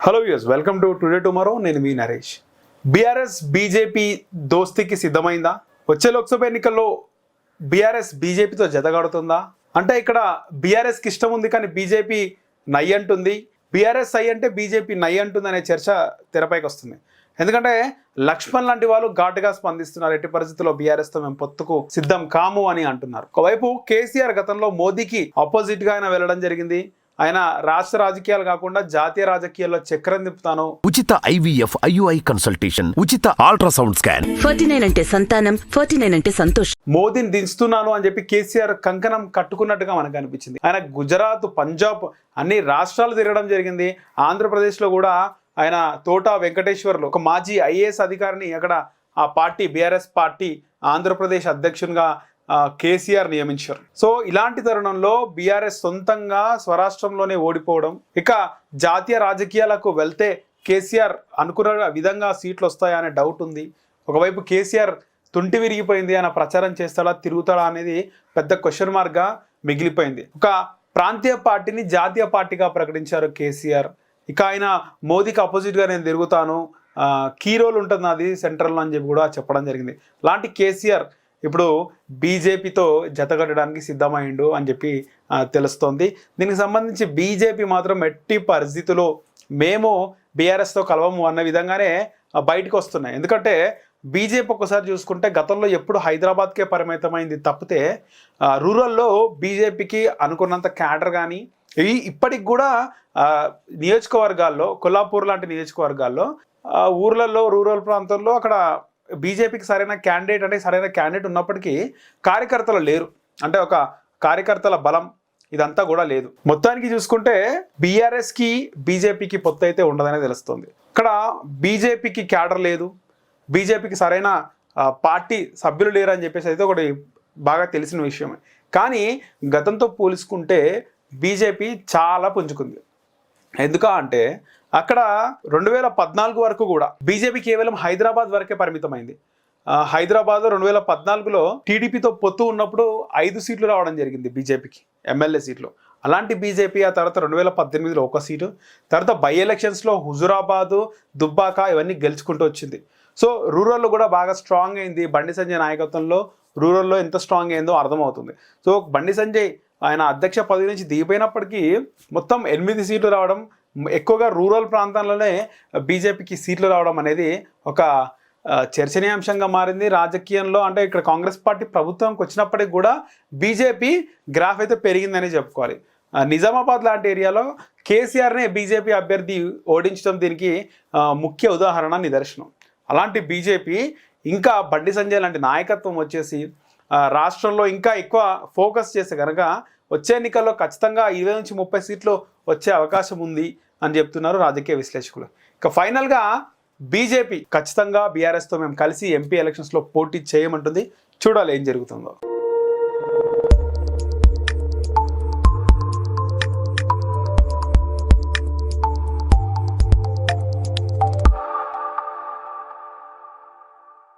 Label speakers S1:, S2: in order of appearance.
S1: Hello viewers, welcome to Today Tomorrow. నేను మీ నరేష్. బీఆర్ఎస్ బీజేపీ దోస్తికి సిద్ధమైందా? వచ్చే లోక్సభ ఎన్నికల్లో బీఆర్ఎస్ బీజేపీతో జతగడుతుందా? అంటే ఇక్కడ బీఆర్ఎస్కి ఇష్టం ఉంది కానీ బీజేపీ నై అంటుంది, బీఆర్ఎస్ ఐ అంటే బీజేపీ నై అంటుంది అనే చర్చ తెరపైకి వస్తుంది. ఎందుకంటే లక్ష్మణ్ లాంటి వాళ్ళు ఘాటుగా స్పందిస్తున్నారు. ఎట్టి పరిస్థితుల్లో బీఆర్ఎస్తో మేము పొత్తుకు సిద్ధం కాము అని అంటున్నారు. ఒకవైపు కేసీఆర్ గతంలో మోదీకి ఆపోజిట్గా ఆయన వెళ్ళడం జరిగింది. ఆయన రాష్ట్ర రాజకీయాలు కాకుండా జాతీయ రాజకీయాల్లో చక్రం తిప్పుతాను,
S2: ఉచిత IVF IUI కన్సల్టేషన్, ఉచిత అల్ట్రాసౌండ్ స్కాన్,
S3: 49 అంటే సంతానం, 49 అంటే సంతోషం,
S1: మోదీని దించుతున్నాను అని చెప్పి కేసీఆర్ కంకణం కట్టుకున్నట్టుగా మనకు అనిపించింది. ఆయన గుజరాత్, పంజాబ్ అన్ని రాష్ట్రాలు తిరగడం జరిగింది. ఆంధ్రప్రదేశ్లో కూడా ఆయన తోటా వెంకటేశ్వర్లు, ఒక మాజీ IAS అధికారిని అక్కడ ఆ పార్టీ బీఆర్ఎస్ పార్టీ ఆంధ్రప్రదేశ్ అధ్యక్షునిగా కేసీఆర్ నియమించారు. సో ఇలాంటి తరుణంలో బీఆర్ఎస్ సొంతంగా స్వరాష్ట్రంలోనే ఓడిపోవడం, ఇక జాతీయ రాజకీయాలకు వెళ్తే కేసీఆర్ అనుకున్న విధంగా సీట్లు వస్తాయా అనే డౌట్ ఉంది. ఒకవైపు కేసీఆర్ తుంటి విరిగిపోయింది, ఆయన ప్రచారం చేస్తాడా తిరుగుతాడా అనేది పెద్ద క్వశ్చన్ మార్క్గా మిగిలిపోయింది. ఒక ప్రాంతీయ పార్టీని జాతీయ పార్టీగా ప్రకటించారు కేసీఆర్. ఇక ఆయన మోదీకి అపోజిట్గా నేను తిరుగుతాను, కీ రోల్ ఉంటుంది నాది సెంట్రల్లో అని చెప్పి కూడా చెప్పడం జరిగింది. లాంటి కేసీఆర్ ఇప్పుడు బీజేపీతో జతగట్టడానికి సిద్ధమైండు అని చెప్పి తెలుస్తోంది. దీనికి సంబంధించి బీజేపీ మాత్రం ఎట్టి పరిస్థితుల్లో మేము బీఆర్ఎస్తో కలవము అన్న విధంగానే బయటకు వస్తున్నాయి. ఎందుకంటే బీజేపీ ఒకసారి చూసుకుంటే గతంలో ఎప్పుడు హైదరాబాద్కే పరిమితమైంది తప్పితే రూరల్లో బీజేపీకి అనుకున్నంత క్యాడర్ కానీ ఇప్పటికి కూడా నియోజకవర్గాల్లో, కొల్లాపూర్ లాంటి నియోజకవర్గాల్లో, ఊర్లలో, రూరల్ ప్రాంతాల్లో అక్కడ బీజేపీకి సరైన క్యాండిడేట్ ఉన్నప్పటికీ కార్యకర్తలు లేరు. అంటే ఒక కార్యకర్తల బలం ఇదంతా కూడా లేదు. మొత్తానికి చూసుకుంటే బీఆర్ఎస్కి బీజేపీకి పొత్తు అయితే ఉండదనే తెలుస్తుంది. ఇక్కడ బీజేపీకి క్యాడర్ లేదు, బీజేపీకి సరైన పార్టీ సభ్యులు లేరు అని చెప్పేసి అయితే ఒకటి బాగా తెలిసిన విషయమే. కానీ గతంతో పోల్చుకుంటే బీజేపీ చాలా పుంజుకుంది. ఎందుకంటే అక్కడ 2014 వరకు కూడా బీజేపీ కేవలం హైదరాబాద్ వరకే పరిమితమైంది. హైదరాబాద్ 2014లో టీడీపీతో పొత్తు ఉన్నప్పుడు 5 సీట్లు రావడం జరిగింది బీజేపీకి, ఎమ్మెల్యే సీట్లు. అలాంటి బీజేపీ ఆ తర్వాత 2018లో 1 సీటు, తర్వాత బై ఎలక్షన్స్లో హుజురాబాదు, దుబ్బాక ఇవన్నీ గెలుచుకుంటూ వచ్చింది. సో రూరల్లో కూడా బాగా స్ట్రాంగ్ అయింది. బండి సంజయ్ నాయకత్వంలో రూరల్లో ఎంత స్ట్రాంగ్ అయిందో అర్థమవుతుంది. సో బండి సంజయ్ ఆయన అధ్యక్ష పదవి నుంచి దిగిపోయినప్పటికీ మొత్తం 8 సీట్లు రావడం, ఎక్కువగా రూరల్ ప్రాంతాల్లోనే బీజేపీకి సీట్లు రావడం అనేది ఒక చర్చనీయాంశంగా మారింది రాజకీయంలో. అంటే ఇక్కడ కాంగ్రెస్ పార్టీ ప్రభుత్వంకి వచ్చినప్పటికి కూడా బీజేపీ గ్రాఫ్ అయితే పెరిగిందని చెప్పుకోవాలి. నిజామాబాద్ లాంటి ఏరియాలో కేసీఆర్నే బీజేపీ అభ్యర్థి ఓడించడం దీనికి ముఖ్య ఉదాహరణ, నిదర్శనం. అలాంటి బీజేపీ ఇంకా బండి సంజయ్ లాంటి నాయకత్వం వచ్చేసి రాష్ట్రంలో ఇంకా ఎక్కువ ఫోకస్ చేస్తే కనుక వచ్చే ఎన్నికల్లో ఖచ్చితంగా 20 నుంచి 30 సీట్లు వచ్చే అవకాశం ఉంది అని చెప్తున్నారు రాజకీయ విశ్లేషకులు. ఇక ఫైనల్గా బీజేపీ ఖచ్చితంగా బీఆర్ఎస్తో మేము కలిసి ఎంపీ ఎలక్షన్స్లో పోటీ చేయమంటుంది. చూడాలి ఏం జరుగుతుందో.